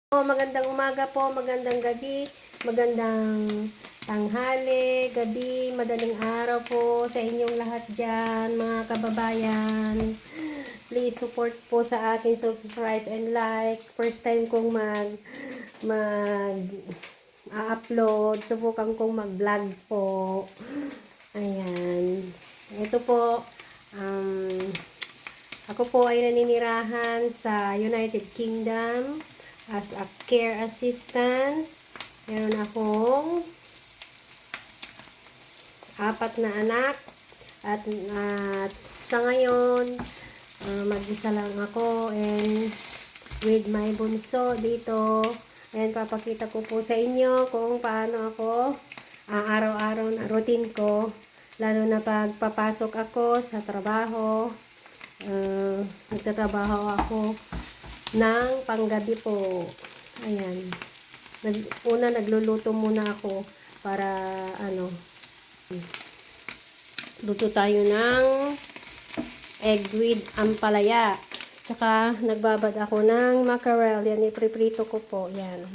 Magandang umaga po, magandang gabi, magandang tanghali, gabi, madaling araw po sa inyong lahat dyan, mga kababayan. Please support po sa akin, subscribe and like. First time kong upload, subukan kong mag-vlog po. Ayan. Ito po, ako po ay naninirahan sa United Kingdom as a care assistant. Meron akong 4 na anak at sa ngayon mag-isa lang ako and with my bunso dito. And papakita ko po sa inyo kung paano ako araw-araw na routine ko, lalo na pag papasok ako sa trabaho. Nagtatrabaho ako ng panggabi po. Ayan. Nagluluto muna ako para luto tayo ng egg with ampalaya. Tsaka nagbabad ako ng mackerel. Yan, ipriprito ko po. Yan.